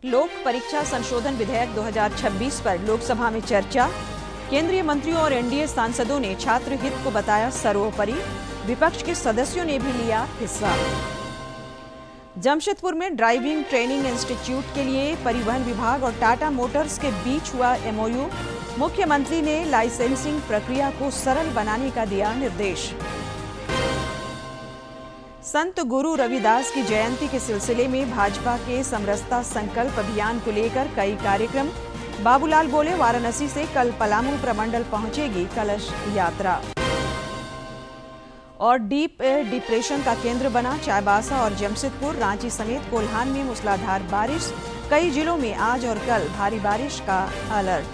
लोक परीक्षा संशोधन विधेयक 2026 पर लोकसभा में चर्चा। केंद्रीय मंत्रियों और एनडीए सांसदों ने छात्र हित को बताया सर्वोपरि। विपक्ष के सदस्यों ने भी लिया हिस्सा। जमशेदपुर में ड्राइविंग ट्रेनिंग इंस्टीट्यूट के लिए परिवहन विभाग और टाटा मोटर्स के बीच हुआ एमओयू। मुख्यमंत्री ने लाइसेंसिंग प्रक्रिया को सरल बनाने का दिया निर्देश। संत गुरु रविदास की जयंती के सिलसिले में भाजपा के समरसता संकल्प अभियान को लेकर कई कार्यक्रम। बाबूलाल बोले, वाराणसी से कल पलामू प्रमंडल पहुंचेगी कलश यात्रा। और डीप डिप्रेशन का केंद्र बना चाईबासा और जमशेदपुर। रांची समेत कोल्हान में मूसलाधार बारिश। कई जिलों में आज और कल भारी बारिश का अलर्ट।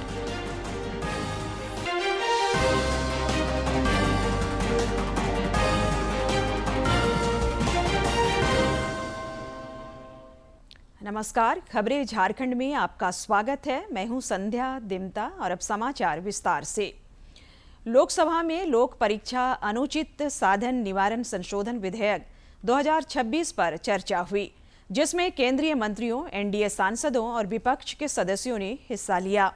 नमस्कार, खबरें झारखंड में आपका स्वागत है। मैं हूं संध्या दिमता और अब समाचार विस्तार से। लोकसभा में लोक परीक्षा अनुचित साधन निवारण संशोधन विधेयक 2026 पर चर्चा हुई, जिसमें केंद्रीय मंत्रियों, एनडीए सांसदों और विपक्ष के सदस्यों ने हिस्सा लिया।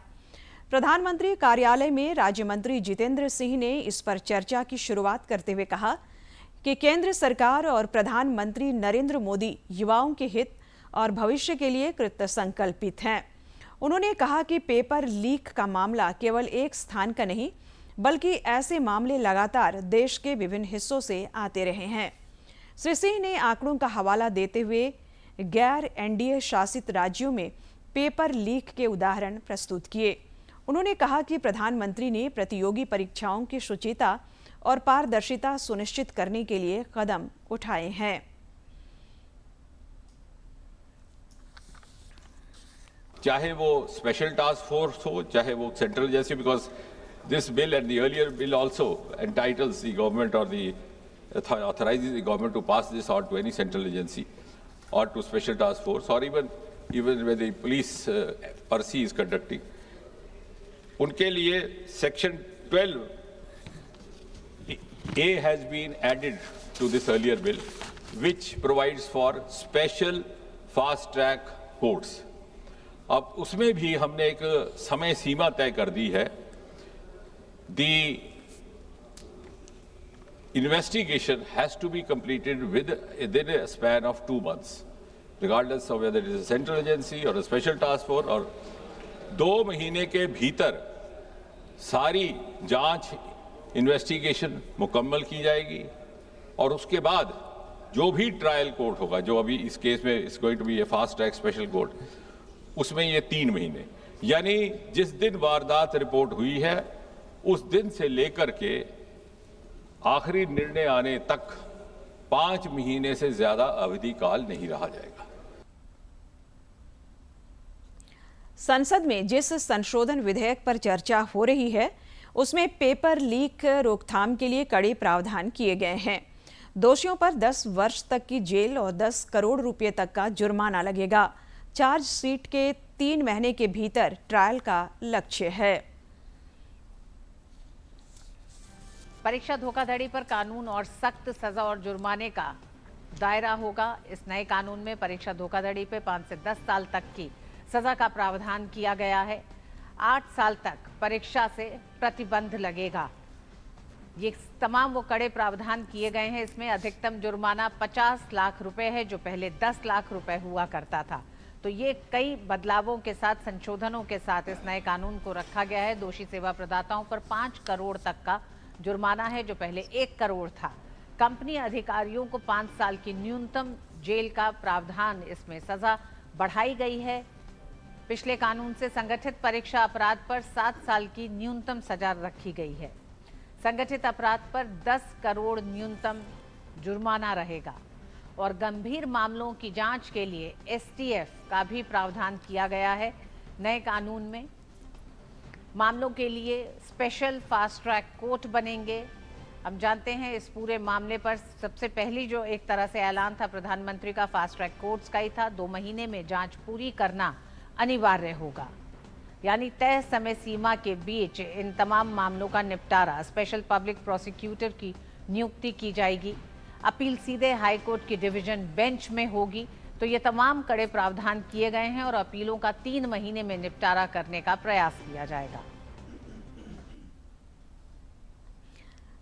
प्रधानमंत्री कार्यालय में राज्य मंत्री जितेंद्र सिंह ने इस पर चर्चा की शुरुआत करते हुए कहा कि केंद्र सरकार और प्रधानमंत्री नरेंद्र मोदी युवाओं के हित और भविष्य के लिए कृत संकल्पित हैं। उन्होंने कहा कि पेपर लीक का मामला केवल एक स्थान का नहीं, बल्कि ऐसे मामले लगातार देश के विभिन्न हिस्सों से आते रहे हैं। श्री सिंह ने आंकड़ों का हवाला देते हुए गैर एनडीए शासित राज्यों में पेपर लीक के उदाहरण प्रस्तुत किए। उन्होंने कहा कि प्रधानमंत्री ने प्रतियोगी परीक्षाओं की शुचिता और पारदर्शिता सुनिश्चित करने के लिए कदम उठाए हैं। चाहे वो स्पेशल टास्क फोर्स हो, चाहे वो central agency, because this bill and the earlier bill also entities the government और the authorizes the government to pass this on to any central agency or to special task force or even when the police per se is conducting. उनके लिए section 12A has been added to this earlier bill, which provides for special fast track courts. अब उसमें भी हमने एक समय सीमा तय कर दी है। The investigation has to be completed within a span of 2 months, regardless of whether it is a central agency or a special task force, और 2 महीने के भीतर सारी जांच इन्वेस्टिगेशन मुकम्मल की जाएगी और उसके बाद जो भी ट्रायल कोर्ट होगा, जो अभी इस केस में is going to be a fast track special court, उसमें ये 3 महीने, यानी जिस दिन वारदात रिपोर्ट हुई है उस दिन से लेकर के आखिरी निर्णय आने तक 5 महीने से ज्यादा अवधि काल नहीं रहा जाएगा। संसद में जिस संशोधन विधेयक पर चर्चा हो रही है, उसमें पेपर लीक रोकथाम के लिए कड़े प्रावधान किए गए हैं। दोषियों पर 10 वर्ष तक की जेल और 10 करोड़ रुपए तक का जुर्माना लगेगा। चार्जशीट के 3 महीने के भीतर ट्रायल का लक्ष्य है। परीक्षा धोखाधड़ी पर कानून और सख्त सजा और जुर्माने का दायरा होगा। इस नए कानून में परीक्षा धोखाधड़ी पे 5 से 10 साल तक की सजा का प्रावधान किया गया है। 8 साल तक परीक्षा से प्रतिबंध लगेगा। ये तमाम वो कड़े प्रावधान किए गए हैं। इसमें अधिकतम जुर्माना 50 लाख रुपए है, जो पहले 10 लाख रुपए हुआ करता था। तो ये कई बदलावों के साथ, संशोधनों के साथ इस नए कानून को रखा गया है। दोषी सेवा प्रदाताओं पर 5 करोड़ तक का जुर्माना है, जो पहले 1 करोड़ था। कंपनी अधिकारियों को 5 साल की न्यूनतम जेल का प्रावधान, इसमें सजा बढ़ाई गई है। पिछले कानून से संगठित परीक्षा अपराध पर 7 साल की न्यूनतम सजा रखी गई है। संगठित अपराध पर 10 करोड़ न्यूनतम जुर्माना रहेगा और गंभीर मामलों की जांच के लिए एसटीएफ का भी प्रावधान किया गया है। नए कानून में मामलों के लिए स्पेशल फास्ट ट्रैक कोर्ट बनेंगे। हम जानते हैं इस पूरे मामले पर सबसे पहली जो एक तरह से ऐलान था प्रधानमंत्री का, फास्ट ट्रैक कोर्ट्स का ही था। 2 महीने में जांच पूरी करना अनिवार्य होगा। यानी तय समय सीमा के बीच इन तमाम मामलों का निपटारा स्पेशल पब्लिक प्रोसिक्यूटर की नियुक्ति की जाएगी। अपील सीधे हाईकोर्ट की डिवीजन बेंच में होगी। तो ये तमाम कड़े प्रावधान किए गए हैं और अपीलों का 3 महीने में निपटारा करने का प्रयास किया जाएगा।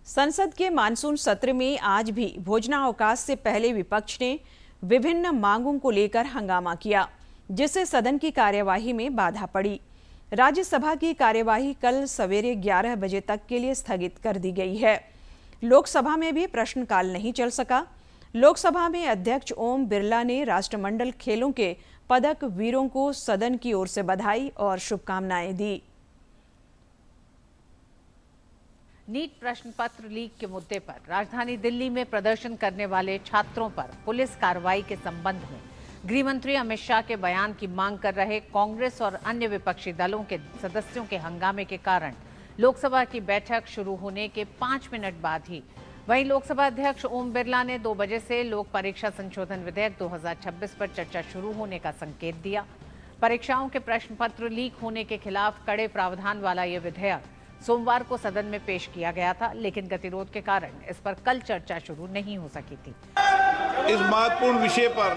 संसद के मानसून सत्र में आज भी भोजनावकाश से पहले विपक्ष ने विभिन्न मांगों को लेकर हंगामा किया, जिससे सदन की कार्यवाही में बाधा पड़ी। राज्यसभा की कार्यवाही कल सवेरे 11 बजे तक के लिए स्थगित कर दी गई है। लोकसभा में भी प्रश्नकाल नहीं चल सका। लोकसभा में अध्यक्ष ओम बिरला ने राष्ट्रमंडल खेलों के पदक वीरों को सदन की ओर से बधाई और शुभकामनाएं दी। नीट प्रश्न पत्र लीक के मुद्दे पर राजधानी दिल्ली में प्रदर्शन करने वाले छात्रों पर पुलिस कार्रवाई के संबंध में गृह मंत्री अमित शाह के बयान की मांग कर रहे कांग्रेस और अन्य विपक्षी दलों के सदस्यों के हंगामे के कारण लोकसभा की बैठक शुरू होने के 5 मिनट बाद ही वहीं लोकसभा अध्यक्ष ओम बिरला ने 2 बजे से लोक परीक्षा संशोधन विधेयक 2026 पर चर्चा शुरू होने का संकेत दिया। परीक्षाओं के प्रश्न पत्र लीक होने के खिलाफ कड़े प्रावधान वाला यह विधेयक सोमवार को सदन में पेश किया गया था, लेकिन गतिरोध के कारण इस पर कल चर्चा शुरू नहीं हो सकी थी। इस महत्वपूर्ण विषय पर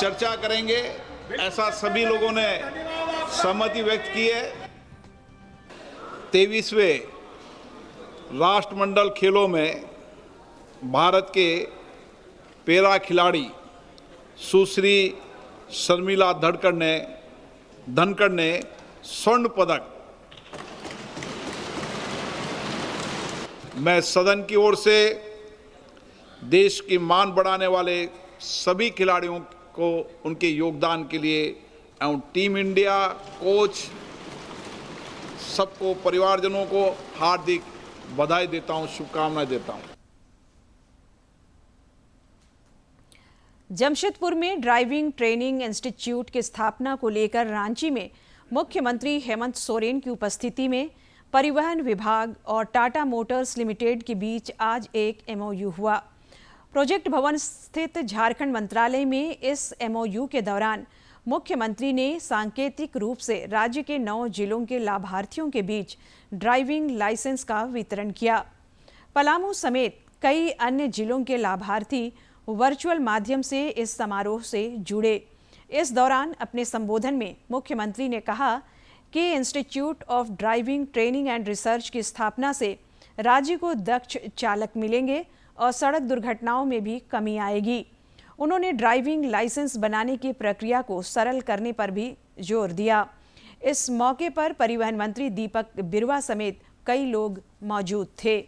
चर्चा करेंगे, ऐसा सभी लोगों ने सहमति व्यक्त की है। 23वें राष्ट्रमंडल खेलों में भारत के पैरा खिलाड़ी सुश्री शर्मिला धनखड़ ने स्वर्ण पदक मैं सदन की ओर से देश की मान बढ़ाने वाले सभी खिलाड़ियों को उनके योगदान के लिए एवं टीम इंडिया कोच सबको, परिवारजनों को हार्दिक बधाई देता हूं, शुभकामनाएं देता हूं। जमशेदपुर में ड्राइविंग ट्रेनिंग इंस्टीट्यूट की स्थापना को लेकर रांची में मुख्यमंत्री हेमंत सोरेन की उपस्थिति में परिवहन विभाग और टाटा मोटर्स लिमिटेड के बीच आज एक एमओयू हुआ। प्रोजेक्ट भवन स्थित झारखंड मंत्रालय में इस एमओयू के दौरान मुख्यमंत्री ने सांकेतिक रूप से राज्य के 9 जिलों के लाभार्थियों के बीच ड्राइविंग लाइसेंस का वितरण किया। पलामू समेत कई अन्य जिलों के लाभार्थी वर्चुअल माध्यम से इस समारोह से जुड़े। इस दौरान अपने संबोधन में मुख्यमंत्री ने कहा कि institute of driving training and research की स्थापना से राज्य को दक्ष चालक मिलेंगे और सड़क दुर्घटनाओं में भी कमी आएगी। उन्होंने ड्राइविंग लाइसेंस बनाने की प्रक्रिया को सरल करने पर भी जोर दिया। इस मौके पर परिवहन मंत्री दीपक बिरुवा समेत कई लोग मौजूद थे।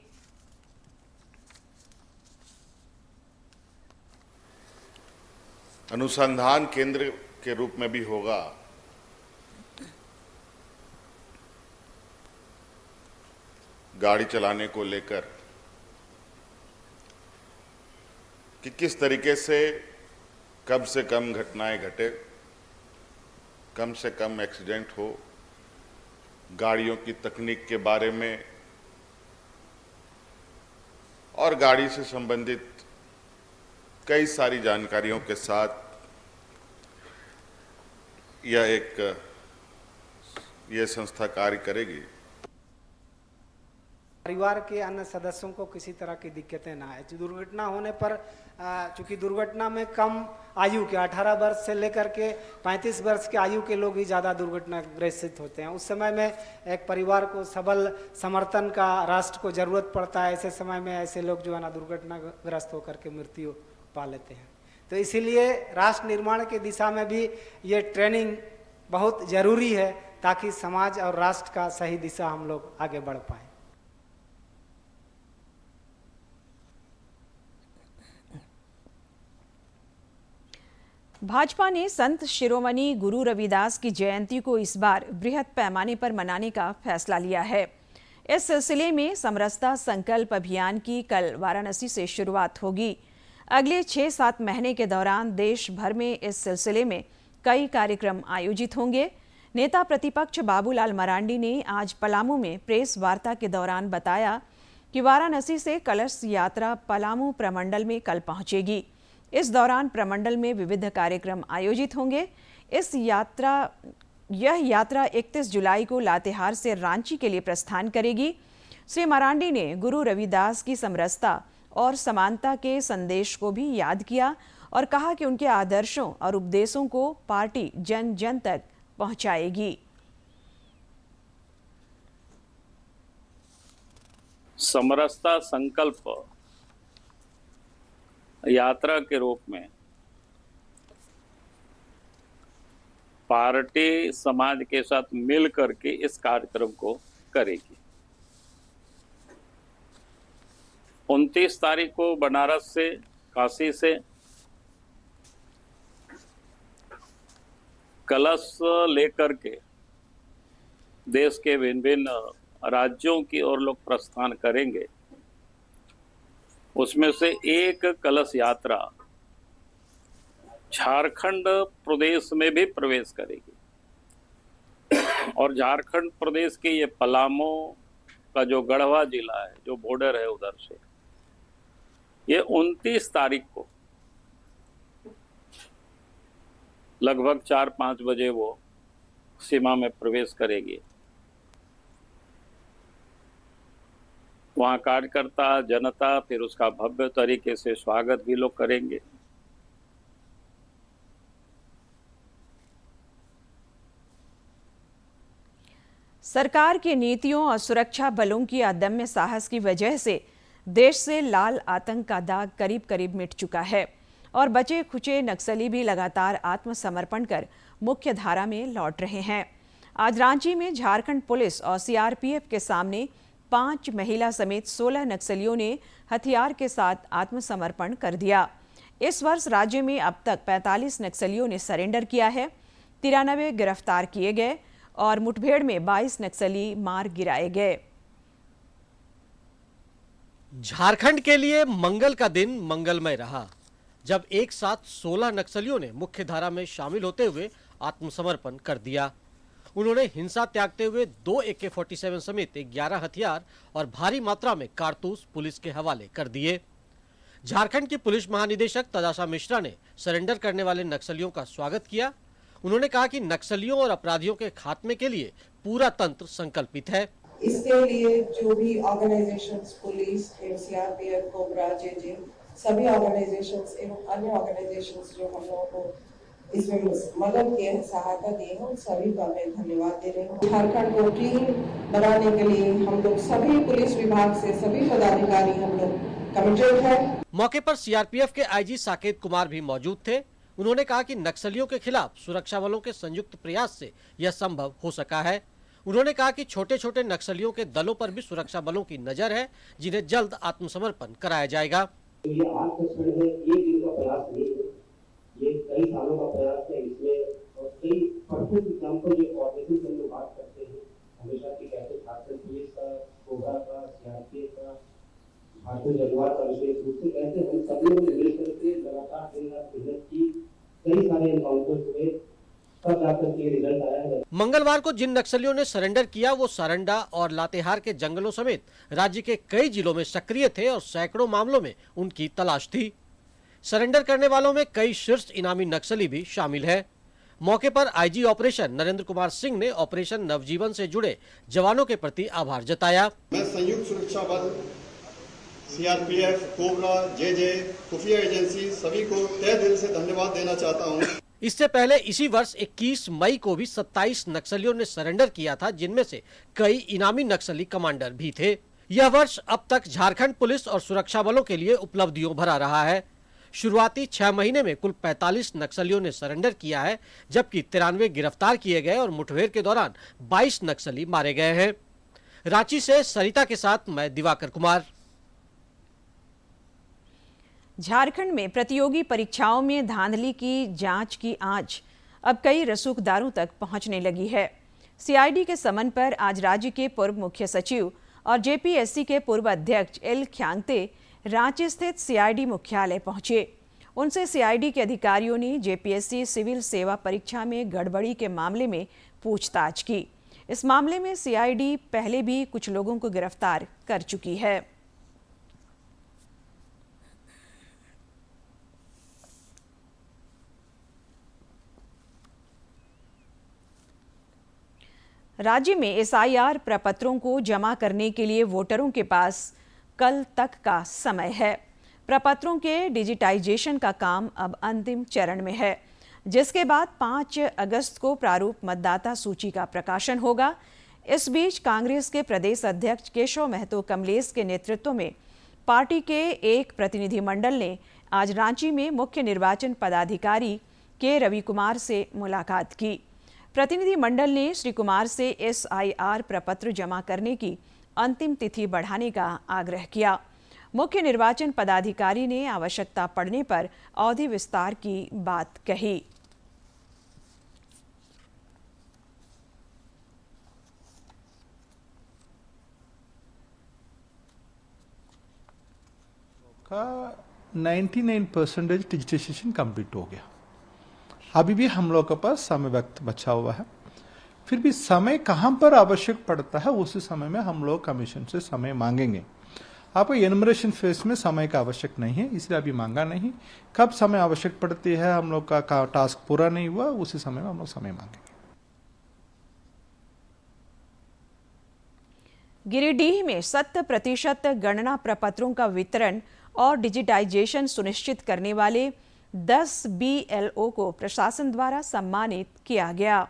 अनुसंधान केंद्र के रूप में भी होगा। गाड़ी चलाने को लेकर कि किस तरीके से कम घटनाएं घटे, कम से कम एक्सीडेंट हो, गाड़ियों की तकनीक के बारे में और गाड़ी से संबंधित कई सारी जानकारियों के साथ यह संस्था कार्य करेगी। परिवार के अन्य सदस्यों को किसी तरह की दिक्कतें ना आए। दुर्घटना होने पर चूंकि दुर्घटना में कम आयु के 18 वर्ष से लेकर के 35 वर्ष के आयु के लोग ही ज़्यादा दुर्घटनाग्रस्त होते हैं। उस समय में एक परिवार को सबल समर्थन का राष्ट्र को जरूरत पड़ता है। ऐसे समय में ऐसे लोग जो है ना दुर्घटनाग्रस्त होकर के मृत्यु पा लेते हैं। तो इसीलिए राष्ट्र निर्माण की दिशा में भी ये ट्रेनिंग बहुत ज़रूरी है, ताकि समाज और राष्ट्र का सही दिशा हम लोग आगे बढ़ पाएँ। भाजपा ने संत शिरोमणि गुरु रविदास की जयंती को इस बार बृहद पैमाने पर मनाने का फैसला लिया है। इस सिलसिले में समरसता संकल्प अभियान की कल वाराणसी से शुरुआत होगी। अगले 6-7 महीने के दौरान देश भर में इस सिलसिले में कई कार्यक्रम आयोजित होंगे। नेता प्रतिपक्ष बाबूलाल मरांडी ने आज पलामू में प्रेस वार्ता के दौरान बताया कि वाराणसी से कलश यात्रा पलामू प्रमंडल में कल पहुंचेगी। इस दौरान प्रमंडल में विविध कार्यक्रम आयोजित होंगे। इस यात्रा यह यात्रा 31 जुलाई को लातेहार से रांची के लिए प्रस्थान करेगी। श्री मरांडी ने गुरु रविदास की समरसता और समानता के संदेश को भी याद किया और कहा कि उनके आदर्शों और उपदेशों को पार्टी जन जन तक पहुंचाएगी। समरसता संकल्प यात्रा के रूप में पार्टी समाज के साथ मिल करके इस कार्यक्रम को करेगी। 29 तारीख को बनारस से, काशी से कलश लेकर के देश के भिन्न भिन्न राज्यों की ओर लोग प्रस्थान करेंगे। उसमें से एक कलश यात्रा झारखंड प्रदेश में भी प्रवेश करेगी और झारखंड प्रदेश के ये पलामू का जो गढ़वा जिला है, जो बॉर्डर है उधर से, ये 29 तारीख को लगभग 4-5 बजे वो सीमा में प्रवेश करेगी। वहाँ कार्यकर्ता, जनता फिर उसका भव्य तरीके से स्वागत भी लोग करेंगे। सरकार की नीतियों और सुरक्षा बलों की अदम्य साहस की वजह से देश से लाल आतंक का दाग करीब करीब मिट चुका है और बचे खुचे नक्सली भी लगातार आत्मसमर्पण कर मुख्य धारा में लौट रहे हैं। आज रांची में झारखंड पुलिस और सीआरपीएफ के सामने 5 महिला समेत 16 नक्सलियों ने हथियार के साथ आत्मसमर्पण कर दिया। इस वर्ष राज्य में अब तक 45 नक्सलियों ने सरेंडर किया है। 93 गिरफ्तार किए गए और मुठभेड़ में 22 नक्सली मार गिराए गए। झारखंड के लिए मंगल का दिन मंगलमय रहा जब एक साथ 16 नक्सलियों ने मुख्य धारा में शामिल होते हुए आत्मसमर्पण कर दिया। उन्होंने हिंसा त्यागते हुए 2 AK-47 समेत 11 हथियार और भारी मात्रा में कारतूस पुलिस के हवाले कर दिए। झारखंड की पुलिस महानिदेशक तदाशा मिश्रा ने सरेंडर करने वाले नक्सलियों का स्वागत किया। उन्होंने कहा कि नक्सलियों और अपराधियों के खात्मे के लिए पूरा तंत्र संकल्पित है। इसके लिए जो भी organisations, police, CRPF, cobra, JJ, सभी ऑर्गेनाइजेशंस एवं अन्य ऑर्गेनाइजेशंस जो हम लोगों को इसमें मदद किए हैं, सहायता दी है, उन सभी का मैं धन्यवाद दे रही हूँ। झारखंड को क्लीन बनाने के लिए हम लोग सभी पुलिस विभाग से सभी पदाधिकारी हम लोग कमिटेड है। मौके पर सीआरपीएफ के आईजी साकेत कुमार भी मौजूद थे। उन्होंने कहा कि नक्सलियों के खिलाफ सुरक्षा बलों के संयुक्त प्रयास से यह संभव हो सका है। उन्होंने कहा कि छोटे छोटे नक्सलियों के दलों पर भी सुरक्षा बलों की नजर है, जिन्हें जल्द आत्मसमर्पण कराया जाएगा। ये आत्मसमर्पण है, एक दिन का प्रयास नहीं है, ये कई सालों का प्रयास है। इसमें और कई परफेक्ट एग्जाम्पल जो कोऑर्डिनेशन हम लोग बात करते हैं हमेशा की, कहते हैं झारखंड पुलिस का, कोबरा का, सीआरपीएफ का, झारखंड जगुआर का विशेष रूप से कहते हैं, हम सब लोग मिल करके लगातार दिन रात मेहनत की, कई सारे एनकाउंटर्स हुए, तब जाकर के रिजल्ट आया है। मंगलवार को जिन नक्सलियों ने सरेंडर किया वो सारंडा और लातेहार के जंगलों समेत राज्य के कई जिलों में सक्रिय थे और सैकड़ों मामलों में उनकी तलाश थी। सरेंडर करने वालों में कई शीर्ष इनामी नक्सली भी शामिल है। मौके पर आईजी ऑपरेशन नरेंद्र कुमार सिंह ने ऑपरेशन नवजीवन से जुड़े जवानों के प्रति आभार जताया। मैं संयुक्त सुरक्षा बल, सीआरपीएफ, कोबरा, जेजे, खुफिया एजेंसी सभी को तहे दिल से धन्यवाद देना चाहता हूं। इससे पहले इसी वर्ष 21 मई को भी 27 नक्सलियों ने सरेंडर किया था, जिनमें से कई इनामी नक्सली कमांडर भी थे। यह वर्ष अब तक झारखंड पुलिस और सुरक्षा बलों के लिए उपलब्धियों भरा रहा है। शुरुआती 6 महीने में कुल 45 नक्सलियों ने सरेंडर किया है, जबकि 93 गिरफ्तार किए गए और मुठभेड़ के दौरान 22 नक्सली मारे गए हैं। रांची से सरिता के साथ मैं दिवाकर कुमार। झारखंड में प्रतियोगी परीक्षाओं में धांधली की जांच की आंच अब कई रसूखदारों तक पहुंचने लगी है। सीआईडी के समन पर आज राज्य के पूर्व मुख्य सचिव और जेपीएससी के पूर्व अध्यक्ष एल ख्यांगते रांची स्थित सीआईडी मुख्यालय पहुंचे। उनसे सीआईडी के अधिकारियों ने जेपीएससी सिविल सेवा परीक्षा में गड़बड़ी के मामले में पूछताछ की। इस मामले में सीआईडी पहले भी कुछ लोगों को गिरफ्तार कर चुकी है। राज्य में एसआईआर प्रपत्रों को जमा करने के लिए वोटरों के पास कल तक का समय है। प्रपत्रों के डिजिटाइजेशन का काम अब अंतिम चरण में है, जिसके बाद 5 अगस्त को प्रारूप मतदाता सूची का प्रकाशन होगा। इस बीच कांग्रेस के प्रदेश अध्यक्ष केशव महतो कमलेश के नेतृत्व में पार्टी के एक प्रतिनिधिमंडल ने आज रांची में मुख्य निर्वाचन पदाधिकारी के रवि कुमार से मुलाकात की। प्रतिनिधिमंडल ने श्री कुमार से एसआईआर प्रपत्र जमा करने की अंतिम तिथि बढ़ाने का आग्रह किया। मुख्य निर्वाचन पदाधिकारी ने आवश्यकता पड़ने पर अवधि विस्तार की बात कही। का 99% डिजिटाइजेशन कंप्लीट हो गया। अभी भी हम लोग के पास समय वक्त बचा हुआ है। फिर भी समय कहाँ पर आवश्यक पड़ता है उसी समय में हम लोग कमीशन से समय मांगेंगे। आपको एनुमरेशन फेज में समय का आवश्यक नहीं है, इसलिए अभी मांगा नहीं। कब समय आवश्यक पड़ती है, हम लोग का टास्क पूरा नहीं हुआ उसी समय में हम लोग समय मांगेंगे। गिरिडीह में 100% गणना प्रपत्रों का वितरण और डिजिटाइजेशन सुनिश्चित करने वाले 10 BLO को प्रशासन द्वारा सम्मानित किया गया।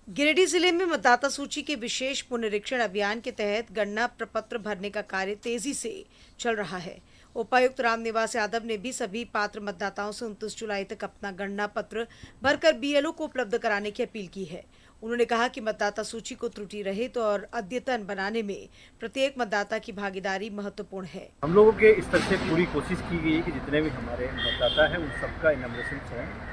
गिरिडीह जिले में मतदाता सूची के विशेष पुनरीक्षण अभियान के तहत गणना प्रपत्र भरने का कार्य तेजी से चल रहा है। उपायुक्त रामनिवास यादव ने भी सभी पात्र मतदाताओं से 29 जुलाई तक अपना गणना पत्र भरकर BLO को उपलब्ध कराने की अपील की है। उन्होंने कहा कि मतदाता सूची को त्रुटि रहित और अद्यतन बनाने में प्रत्येक मतदाता की भागीदारी महत्वपूर्ण है। हम लोगों के स्तर से पूरी कोशिश की गई है कि जितने भी हमारे मतदाता हैं उन सबका इनॉमिनेशन फॉर्म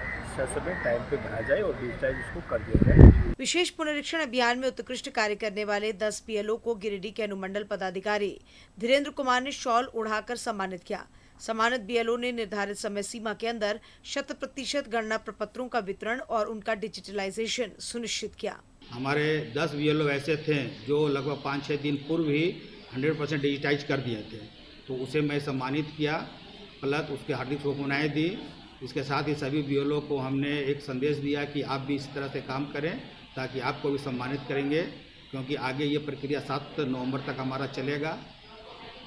समय टाइम पे भरा जाए और डिजिटाइज उसको कर दिया जाए। विशेष पुनरीक्षण अभियान में उत्कृष्ट कार्य करने वाले 10 BLO को गिरिडीह के अनुमंडल पदाधिकारी धीरेन्द्र कुमार ने शॉल उड़ाकर सम्मानित किया। सम्मानित BLO ने निर्धारित समय सीमा के अंदर 100% गणना प्रपत्रों का वितरण और उनका डिजिटलाइजेशन सुनिश्चित किया। हमारे 10 BLO ऐसे थे जो लगभग 5-6 दिन पूर्व ही 100% डिजिटाइज कर दिए थे, तो उसे मैं सम्मानित किया, प्लस उसके हार्दिक शुभकामनाएं दी। इसके साथ ही सभी BLO को हमने एक संदेश दिया कि आप भी इस तरह से काम करें ताकि आपको भी सम्मानित करेंगे, क्योंकि आगे ये प्रक्रिया 7 नवंबर तक हमारा चलेगा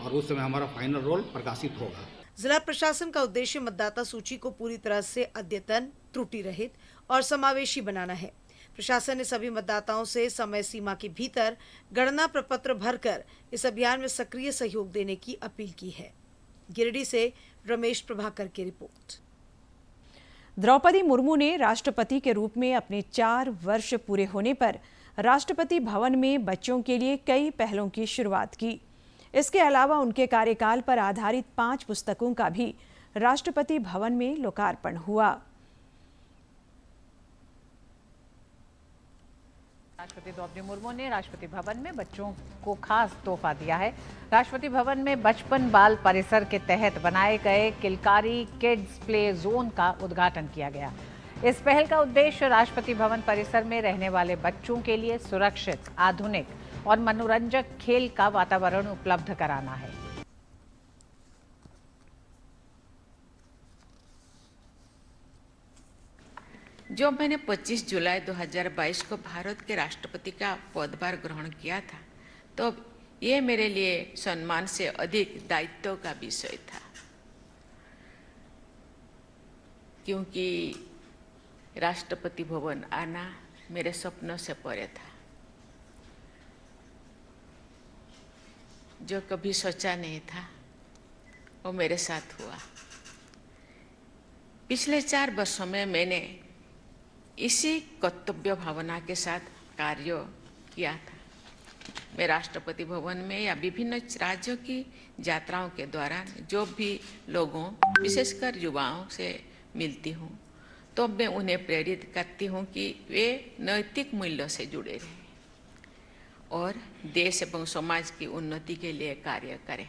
और उस समय हमारा फाइनल रोल प्रकाशित होगा। जिला प्रशासन का उद्देश्य मतदाता सूची को पूरी तरह से अद्यतन, त्रुटि रहित और समावेशी बनाना है। प्रशासन ने सभी मतदाताओं से समय सीमा के भीतर गणना प्रपत्र भरकर इस अभियान में सक्रिय सहयोग देने की अपील की है। गिरिडीह से रमेश प्रभाकर की रिपोर्ट। द्रौपदी मुर्मू ने राष्ट्रपति के रूप में अपने 4 वर्ष पूरे होने पर राष्ट्रपति भवन में बच्चों के लिए कई पहलों की शुरुआत की। इसके अलावा उनके कार्यकाल पर आधारित 5 पुस्तकों का भी राष्ट्रपति भवन में लोकार्पण हुआ। राष्ट्रपति द्रौपदी मुर्मू ने राष्ट्रपति भवन में बच्चों को खास तोहफा दिया है। राष्ट्रपति भवन में बचपन बाल परिसर के तहत बनाए गए किलकारी किड्स प्ले जोन का उद्घाटन किया गया। इस पहल का उद्देश्य राष्ट्रपति भवन परिसर में रहने वाले बच्चों के लिए सुरक्षित, आधुनिक और मनोरंजक खेल का वातावरण उपलब्ध कराना है। जब मैंने 25 जुलाई 2022 को भारत के राष्ट्रपति का पदभार ग्रहण किया था, तो ये मेरे लिए सम्मान से अधिक दायित्व का विषय था, क्योंकि राष्ट्रपति भवन आना मेरे सपनों से परे था। जो कभी सोचा नहीं था वो मेरे साथ हुआ। पिछले 4 वर्षों में मैंने इसी कर्तव्य भावना के साथ कार्य किया था। मैं राष्ट्रपति भवन में या विभिन्न राज्यों की यात्राओं के दौरान जो भी लोगों, विशेषकर युवाओं से मिलती हूँ, तो मैं उन्हें प्रेरित करती हूँ कि वे नैतिक मूल्यों से जुड़े रहें और देश एवं समाज की उन्नति के लिए कार्य करें।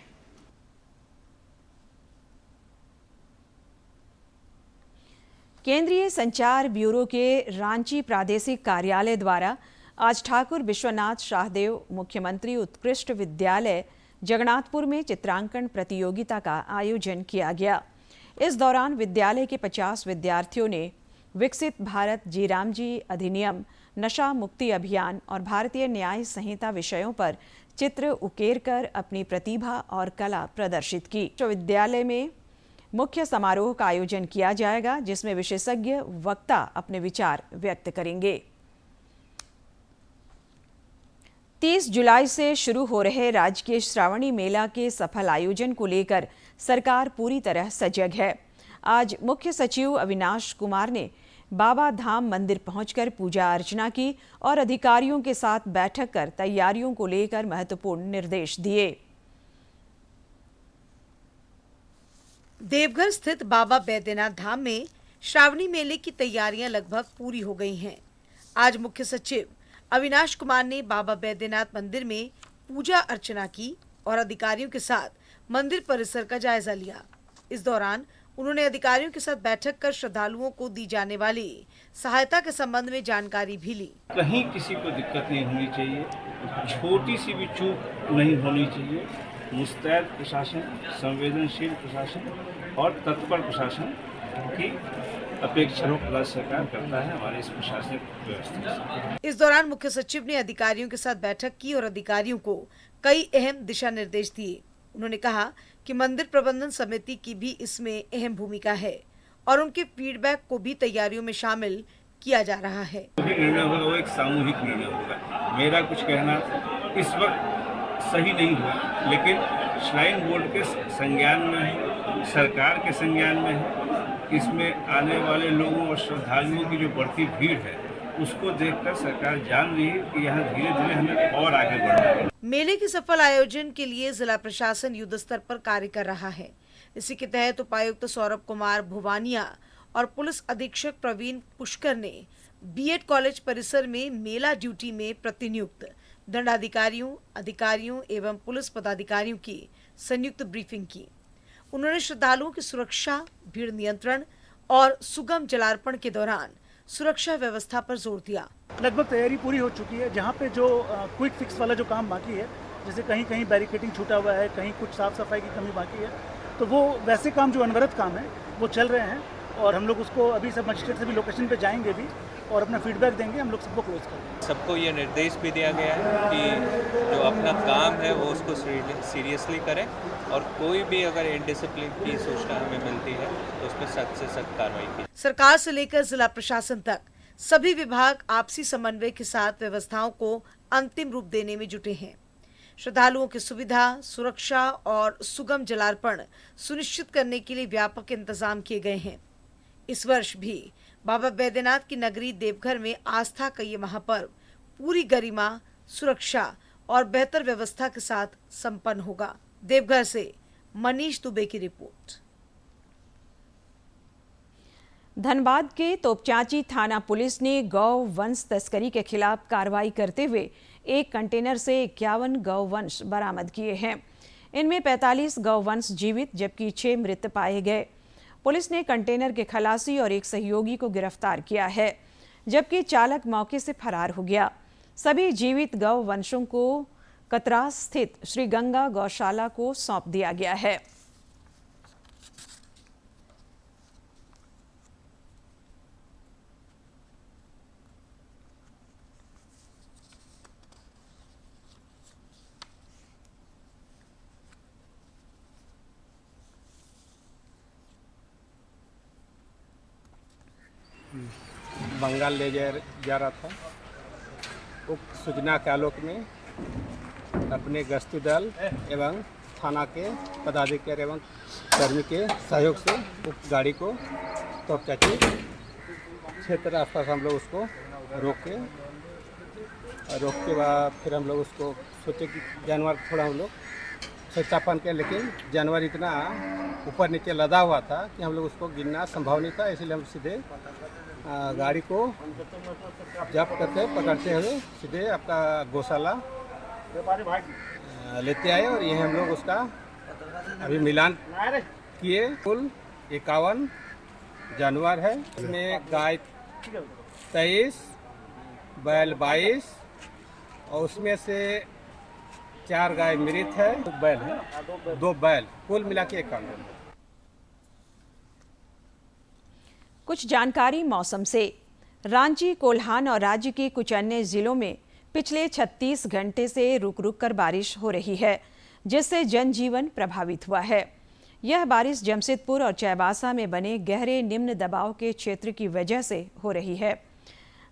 केंद्रीय संचार ब्यूरो के रांची प्रादेशिक कार्यालय द्वारा आज ठाकुर विश्वनाथ शाहदेव मुख्यमंत्री उत्कृष्ट विद्यालय जगन्नाथपुर में चित्रांकन प्रतियोगिता का आयोजन किया गया। इस दौरान विद्यालय के 50 विद्यार्थियों ने विकसित भारत जी राम जी अधिनियम, नशा मुक्ति अभियान और भारतीय न्याय संहिता विषयों पर चित्र उकेरकर अपनी प्रतिभा और कला प्रदर्शित की। विश्वविद्यालय में मुख्य समारोह का आयोजन किया जाएगा, जिसमें विशेषज्ञ वक्ता अपने विचार व्यक्त करेंगे। 30 जुलाई से शुरू हो रहे राजकीय श्रावणी मेला के सफल आयोजन को लेकर सरकार पूरी तरह सजग है। आज मुख्य सचिव अविनाश कुमार ने बाबा धाम मंदिर पहुंचकर पूजा अर्चना की और अधिकारियों के साथ बैठक कर तैयारियों को लेकर महत्वपूर्ण निर्देश दिए। देवघर स्थित बाबा बैद्यनाथ धाम में श्रावणी मेले की तैयारियां लगभग पूरी हो गई हैं। आज मुख्य सचिव अविनाश कुमार ने बाबा बैद्यनाथ मंदिर में पूजा अर्चना की और अधिकारियों के साथ मंदिर परिसर का जायजा लिया। इस दौरान उन्होंने अधिकारियों के साथ बैठक कर श्रद्धालुओं को दी जाने वाली सहायता के संबंध में जानकारी भी ली। कहीं किसी को दिक्कत नहीं होनी चाहिए, छोटी सी भी चूक नहीं होनी चाहिए। मुस्तैद प्रशासन, संवेदनशील प्रशासन और तत्पर प्रशासन की अपेक्षा राज्य सरकार करता है हमारे इस प्रशासनिक व्यवस्था से। इस दौरान मुख्य सचिव ने अधिकारियों के साथ बैठक की और अधिकारियों को कई अहम दिशा निर्देश दिए। उन्होंने कहा कि मंदिर प्रबंधन समिति की भी इसमें अहम भूमिका है और उनके फीडबैक को भी तैयारियों में शामिल किया जा रहा है। जो भी निर्णय होगा वो एक सामूहिक निर्णय होगा। मेरा कुछ कहना इस वक्त सही नहीं हुआ, लेकिन श्राइन बोर्ड के संज्ञान में है, सरकार के संज्ञान में है। इसमें आने वाले लोगों और श्रद्धालुओं की जो बढ़ती भीड़ है उसको देखकर सरकार जान रही है कि यहाँ धीरे धीरे हमें और आगे बढ़ना है। मेले के सफल आयोजन के लिए जिला प्रशासन युद्ध स्तर पर कार्य कर रहा है। इसी के तहत उपायुक्त सौरभ कुमार भुवानिया और पुलिस अधीक्षक प्रवीण पुष्कर ने बीएड कॉलेज परिसर में मेला ड्यूटी में प्रतिनियुक्त दंडाधिकारियों, अधिकारियों एवं पुलिस पदाधिकारियों की संयुक्त ब्रीफिंग की। उन्होंने श्रद्धालुओं की सुरक्षा, भीड़ नियंत्रण और सुगम जलार्पण के दौरान सुरक्षा व्यवस्था पर जोर दिया। लगभग तैयारी पूरी हो चुकी है। जहाँ पे जो क्विक फिक्स वाला जो काम बाकी है, जैसे कहीं कहीं बैरिकेडिंग छूटा हुआ है, कहीं कुछ साफ सफाई की कमी बाकी है, तो वो वैसे काम जो अनवरत काम है वो चल रहे हैं और हम लोग उसको अभी सब मजिस्ट्रेट से भी लोकेशन पे जाएंगे भी और अपना फीडबैक देंगे। हम लोग सबको क्लोज करेंगे। सबको ये निर्देश भी दिया गया है कि जो अपना काम है वो उसको सीरियसली करें और कोई भी अगर इनडिसिप्लिन की सूचना हमें मिलती है तो उस पर सख्त से सख्त कार्रवाई की। सरकार से लेकर जिला प्रशासन तक सभी विभाग आपसी समन्वय के साथ व्यवस्थाओं को अंतिम रूप देने में जुटे हैं। श्रद्धालुओं की सुविधा, सुरक्षा और सुगम जलार्पण सुनिश्चित करने के लिए व्यापक इंतजाम किए गए हैं। इस वर्ष भी बाबा बैद्यनाथ की नगरी देवघर में आस्था का ये महापर्व पूरी गरिमा, सुरक्षा और बेहतर व्यवस्था के साथ संपन्न होगा। देवघर से मनीष दुबे की रिपोर्ट। धनबाद के तोपचांची थाना पुलिस ने गौ वंश तस्करी के खिलाफ कार्रवाई करते हुए एक कंटेनर से 51 गौवंश बरामद किए हैं। इनमें 45 गौवंश जीवित जबकि 6 मृत पाए गए। पुलिस ने कंटेनर के खलासी और एक सहयोगी को गिरफ्तार किया है, जबकि चालक मौके से फरार हो गया। सभी जीवित गौवंशों को कतरास स्थित श्री गंगा गौशाला को सौंप दिया गया है। बंगाल ले जा रहा था। उक्त सूचना के आलोक में अपने गश्ती दल एवं थाना के पदाधिकारी एवं कर्मी के सहयोग से उक्त गाड़ी को तोपचांची क्षेत्र आसपास हम लोग उसको रोके। के बाद फिर हम लोग उसको सोचे कि जानवर थोड़ा हम लोग सत्यापन किया, लेकिन जानवर इतना ऊपर नीचे लदा हुआ था कि हम लोग उसको गिनना संभव नहीं था। इसलिए हम सीधे गाड़ी को जब्त करके पकड़ते हुए सीधे आपका गौशाला लेते आए और यही हम लोग उसका अभी मिलान किए। कुल 51 जानवर है। इसमें गाय 23, बैल 22 और उसमें से 4 गाय मृत है, 2 बैल है, 2 बैल, कुल मिला के 51। कुछ जानकारी मौसम से। रांची, कोल्हान और राज्य के कुछ अन्य जिलों में पिछले 36 घंटे से रुक रुक कर बारिश हो रही है, जिससे जनजीवन प्रभावित हुआ है। यह बारिश जमशेदपुर और चाईबासा में बने गहरे निम्न दबाव के क्षेत्र की वजह से हो रही है।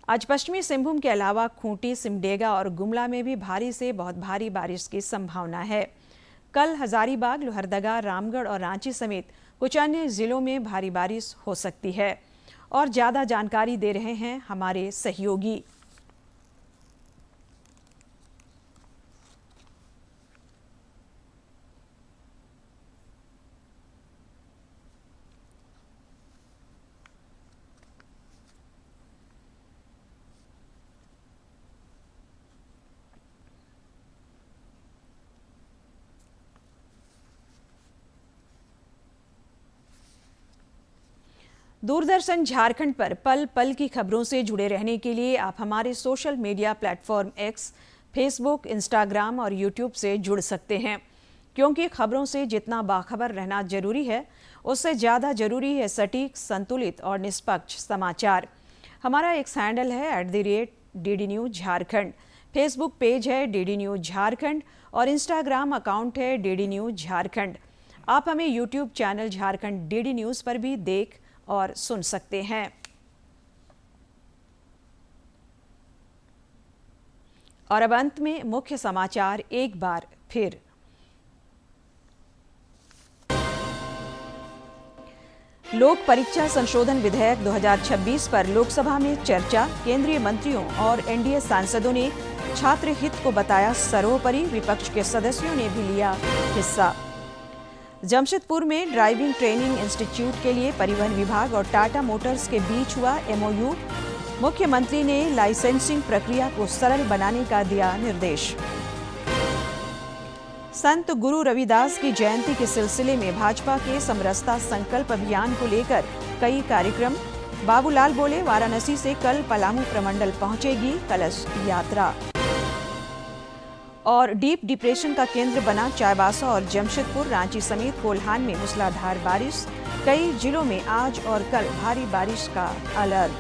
आज पश्चिमी सिंहभूम के अलावा खूंटी, सिमडेगा और गुमला में भी भारी से बहुत भारी बारिश की संभावना है। कल हजारीबाग, लोहरदगा, रामगढ़ और रांची समेत कुछ अन्य जिलों में भारी बारिश हो सकती है। और ज़्यादा जानकारी दे रहे हैं हमारे सहयोगी। दूरदर्शन झारखंड पर पल पल की खबरों से जुड़े रहने के लिए आप हमारे social media platform x, Facebook, Instagram और यूट्यूब से जुड़ सकते हैं, क्योंकि खबरों से जितना बाखबर रहना जरूरी है, उससे ज़्यादा जरूरी है सटीक, संतुलित और निष्पक्ष समाचार। हमारा एक्स हैंडल है @DD News Jharkhand, Facebook page है DD News झारखंड और इंस्टाग्राम अकाउंट है DD News झारखंड। आप हमें YouTube channel Jharkhand DD News पर भी देख और सुन सकते हैं। और अब अंत में मुख्य समाचार एक बार फिर। लोक परीक्षा संशोधन विधेयक 2026 पर लोकसभा में चर्चा। केंद्रीय मंत्रियों और एनडीए सांसदों ने छात्र हित को बताया सर्वोपरि। विपक्ष के सदस्यों ने भी लिया हिस्सा। जमशेदपुर में ड्राइविंग ट्रेनिंग इंस्टीट्यूट के लिए परिवहन विभाग और टाटा मोटर्स के बीच हुआ MOU। मुख्यमंत्री ने लाइसेंसिंग प्रक्रिया को सरल बनाने का दिया निर्देश। संत गुरु रविदास की जयंती के सिलसिले में भाजपा के समरसता संकल्प अभियान को लेकर कई कार्यक्रम। बाबूलाल बोले, वाराणसी से कल पलामू प्रमंडल पहुंचेगी कलश यात्रा। और डीप डिप्रेशन का केंद्र बना चाईबासा और जमशेदपुर, रांची समेत कोल्हान में मूसलाधार बारिश। कई जिलों में आज और कल भारी बारिश का अलर्ट।